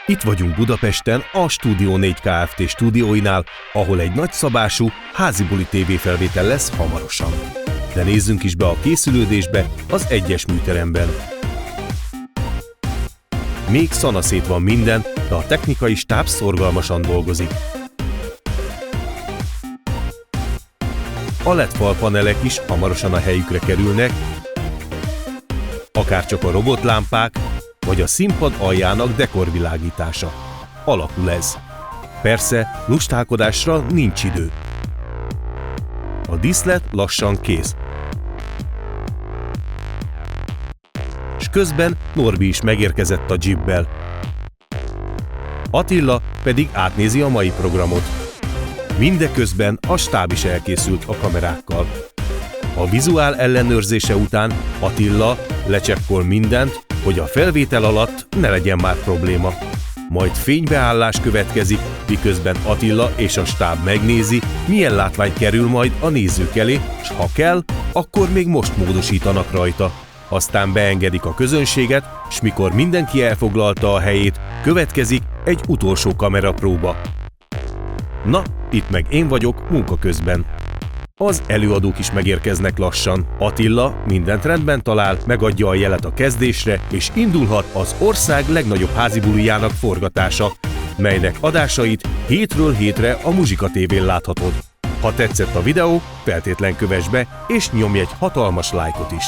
Itt vagyunk Budapesten, a Studio 4 Kft. Stúdióinál, ahol egy nagyszabású, házi buli tévéfelvétel lesz hamarosan. De nézzünk is be a készülődésbe az egyes műteremben. Még szanaszét van minden, de a technikai stáb szorgalmasan dolgozik. A LED falpanelek is hamarosan a helyükre kerülnek, akárcsak a robotlámpák, vagy a színpad aljának dekorvilágítása. Alakul ez. Persze, lustálkodásra nincs idő. A díszlet lassan kész. És közben Norbi is megérkezett a Jeeppel. Attila pedig átnézi a mai programot. Mindeközben a stáb is elkészült a kamerákkal. A vizuál ellenőrzése után Attila lecsekkol mindent, hogy a felvétel alatt ne legyen már probléma. Majd fénybeállás következik, miközben Attila és a stáb megnézi, milyen látvány kerül majd a nézők elé, s ha kell, akkor még most módosítanak rajta. Aztán beengedik a közönséget, s mikor mindenki elfoglalta a helyét, következik egy utolsó kamerapróba. Na, itt meg én vagyok munka közben. Az előadók is megérkeznek lassan. Attila mindent rendben talál, megadja a jelet a kezdésre, és indulhat az ország legnagyobb házi bulijának forgatása, melynek adásait hétről hétre a Muzsika TV-n láthatod. Ha tetszett a videó, feltétlen kövess be, és nyomj egy hatalmas lájkot is!